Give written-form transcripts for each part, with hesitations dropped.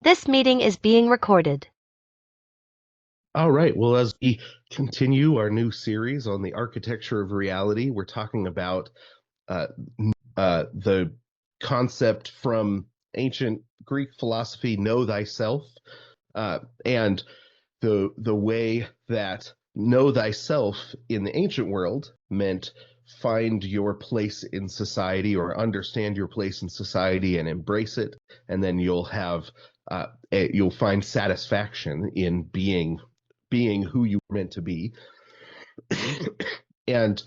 This meeting is being recorded. All right. Well, as we continue our new series on the architecture of reality, we're talking about uh, the concept from ancient Greek philosophy, know thyself, and the way that know thyself in the ancient world meant find your place in society or understand your place in society and embrace it, and then you'll find satisfaction in being who you were meant to be. And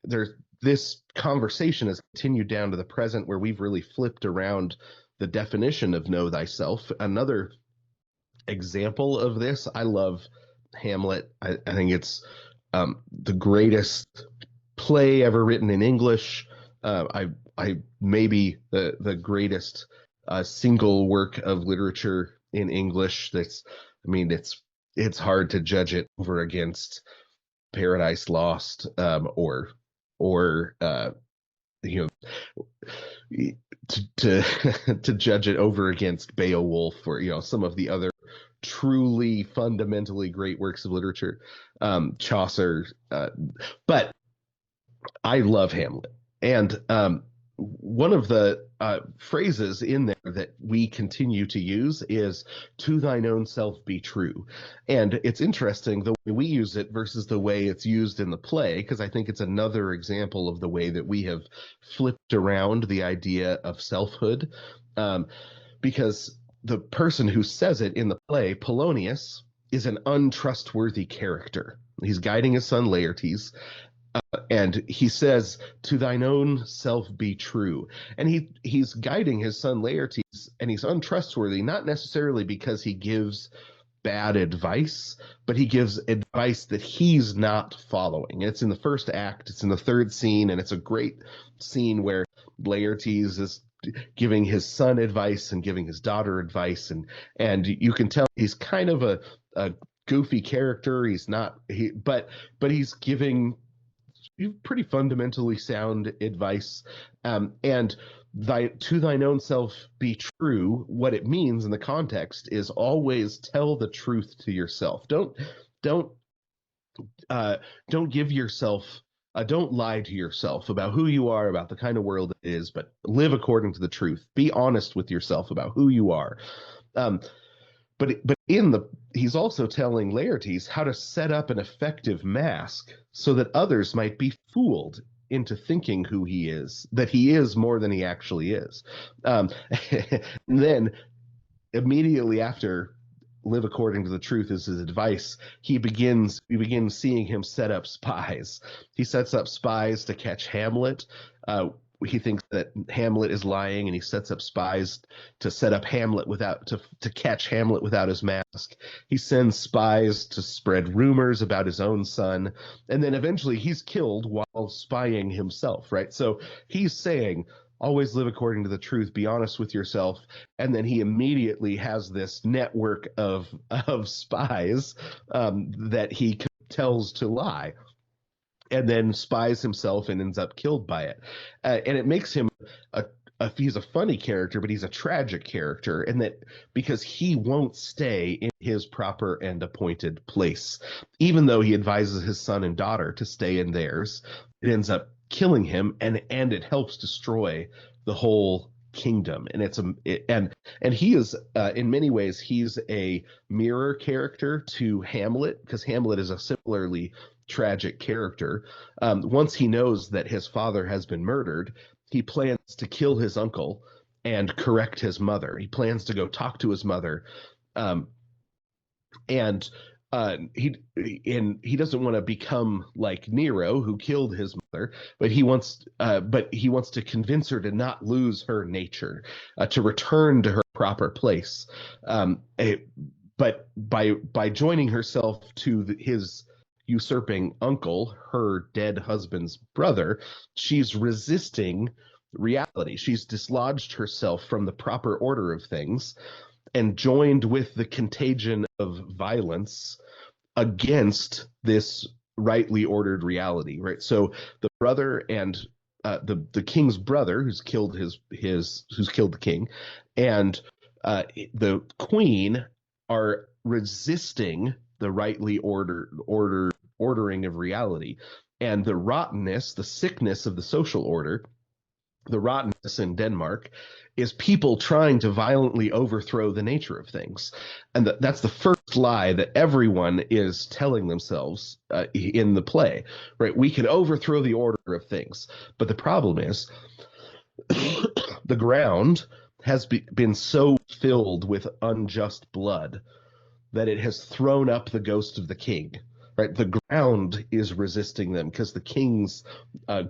there's this conversation has continued down to the present where we've really flipped around the definition of know thyself. Another example of this, I love Hamlet. I think it's the greatest play ever written in English. I maybe the greatest single work of literature in English. I mean, it's hard to judge it over against Paradise Lost, or you know to to judge it over against Beowulf, or some of the other truly fundamentally great works of literature, Chaucer. But I love Hamlet, and one of the phrases in there that we continue to use is "to thine own self be true," and it's interesting the way we use it versus the way it's used in the play, because I think it's another example of the way that we have flipped around the idea of selfhood, because the person who says it in the play, Polonius, is an untrustworthy character. He's guiding his son Laertes, and he says, "To thine own self be true." And he's guiding his son Laertes, and he's untrustworthy, not necessarily because he gives bad advice, but he gives advice that he's not following. It's in the first act, it's in the third scene, and it's a great scene where Laertes is giving his son advice and giving his daughter advice, and you can tell he's kind of a goofy character. He's not but he's giving pretty fundamentally sound advice, and to thine own self be true. What it means in the context is always tell the truth to yourself. Don't uh, don't give yourself don't lie to yourself about who you are, about the kind of world it is, but live according to the truth. Be honest with yourself about who you are. um, but he's also telling Laertes how to set up an effective mask so that others might be fooled into thinking that he is more than he actually is. And then immediately after live according to the truth is his advice, we begin seeing him set up spies. He sets up spies to catch Hamlet. He thinks that Hamlet is lying, and he sets up spies to set up Hamlet to catch Hamlet without his mask. He sends spies to spread rumors about his own son, and then eventually he's killed while spying himself, right? So he's saying, always live according to the truth, be honest with yourself, and then he immediately has this network of spies, that he tells to lie, and then spies himself and ends up killed by it. And it makes him he's a funny character, but he's a tragic character, and that because he won't stay in his proper and appointed place, even though he advises his son and daughter to stay in theirs, it ends up killing him, and it helps destroy the whole kingdom. And and he is, in many ways, he's a mirror character to Hamlet, because Hamlet is a similarly tragic character. Once he knows that his father has been murdered, he plans to kill his uncle and correct his mother. He plans to go talk to his mother, um, and he doesn't want to become like Nero, who killed his mother, but he wants to convince her to not lose her nature, to return to her proper place. But by joining herself to his usurping uncle, her dead husband's brother, she's resisting reality. She's dislodged herself from the proper order of things and joined with the contagion of violence against this rightly ordered reality, right? So the brother and the king's brother, who's killed the king, and the queen are resisting the rightly ordering of reality, and the rottenness, the sickness of the social order, the rottenness in Denmark is people trying to violently overthrow the nature of things. And that's the first lie that everyone is telling themselves in the play, right? We can overthrow the order of things. But the problem is the ground has been so filled with unjust blood that it has thrown up the ghost of the king. Right, the ground is resisting them because the king's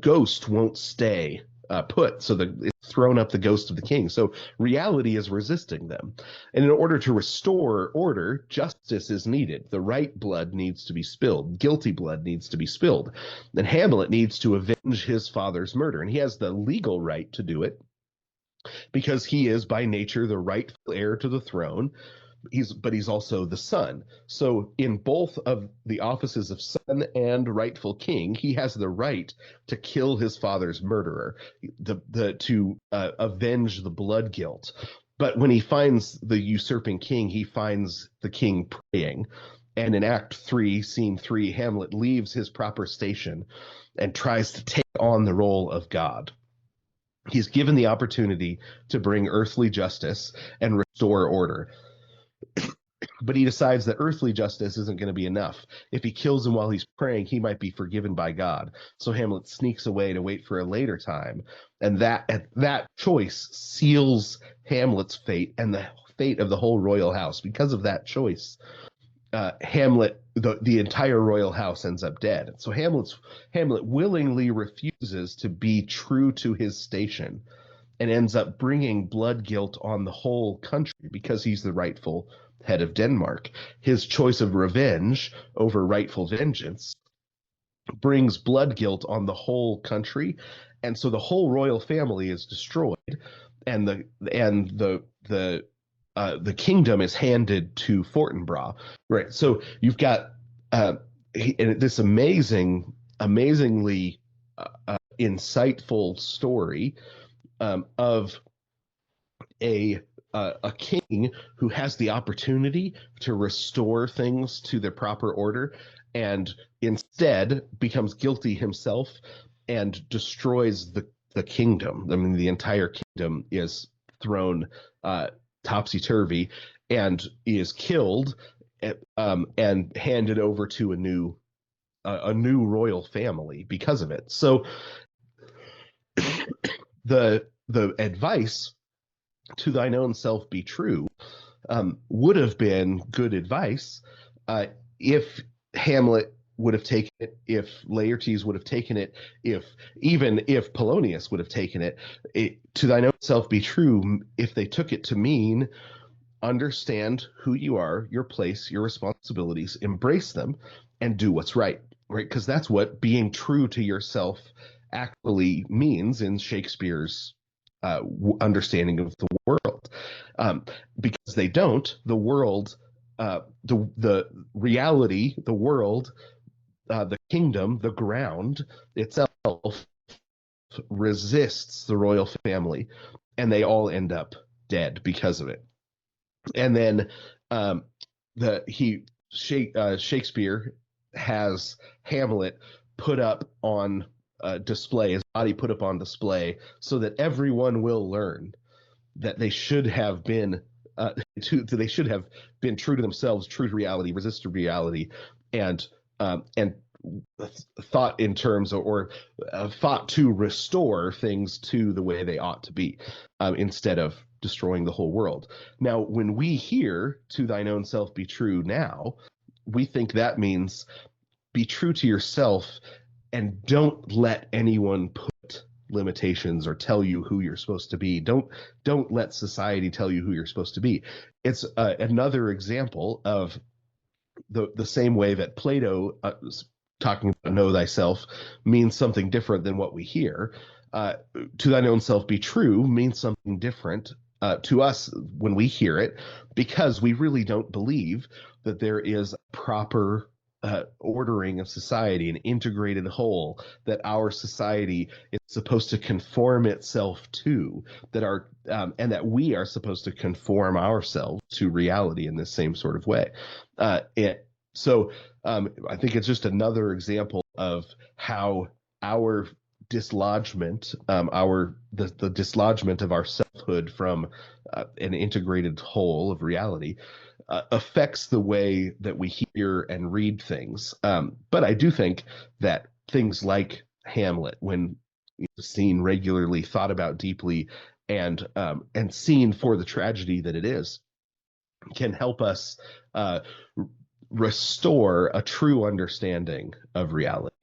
ghost won't stay put. So it's thrown up the ghost of the king. So reality is resisting them, and in order to restore order, justice is needed. The right blood needs to be spilled. Guilty blood needs to be spilled. And Hamlet needs to avenge his father's murder, and he has the legal right to do it because he is by nature the rightful heir to the throne. He's also the son. So in both of the offices of son and rightful king, he has the right to kill his father's murderer, to avenge the blood guilt. But when he finds the usurping king, he finds the king praying. And in Act 3, Scene 3, Hamlet leaves his proper station and tries to take on the role of God. He's given the opportunity to bring earthly justice and restore order. But he decides that earthly justice isn't going to be enough. If he kills him while he's praying, he might be forgiven by God. So Hamlet sneaks away to wait for a later time, and that choice seals Hamlet's fate and the fate of the whole royal house. Because of that choice, Hamlet, the entire royal house ends up dead. So Hamlet willingly refuses to be true to his station and ends up bringing blood guilt on the whole country because he's the rightful head of Denmark. His choice of revenge over rightful vengeance brings blood guilt on the whole country, and so the whole royal family is destroyed, and the kingdom is handed to Fortinbras. Right. So you've got this amazingly insightful story of a king who has the opportunity to restore things to their proper order and instead becomes guilty himself and destroys the kingdom. I mean, the entire kingdom is thrown topsy-turvy and is killed and handed over to a new royal family because of it. So the advice, to thine own self be true, would have been good advice if Hamlet would have taken it, if Laertes would have taken it, if Polonius would have taken it. To thine own self be true, if they took it to mean understand who you are, your place, your responsibilities, embrace them, and do what's right, right? Because that's what being true to yourself actually means in Shakespeare's understanding of the world. Because they don't, the world, the reality, the world, the kingdom, the ground itself resists the royal family, and they all end up dead because of it. And then Shakespeare has Hamlet put up on display, his body put up on display, so that everyone will learn that they should have been they should have been true to themselves, true to reality, resisted reality, and thought in terms or thought to restore things to the way they ought to be, instead of destroying the whole world. Now, when we hear "to thine own self be true" now, we think that means be true to yourself and don't let anyone put limitations or tell you who you're supposed to be. Don't let society tell you who you're supposed to be. It's another example of the same way that Plato, talking about know thyself, means something different than what we hear. To thine own self be true means something different to us when we hear it, because we really don't believe that there is a proper ordering of society, an integrated whole that our society is supposed to conform itself to, that our and that we are supposed to conform ourselves to reality in this same sort of way. I think it's just another example of how our dislodgement, the dislodgement of our selfhood from an integrated whole of reality affects the way that we hear and read things. But I do think that things like Hamlet, when seen regularly, thought about deeply, and seen for the tragedy that it is, can help us uh, restore a true understanding of reality.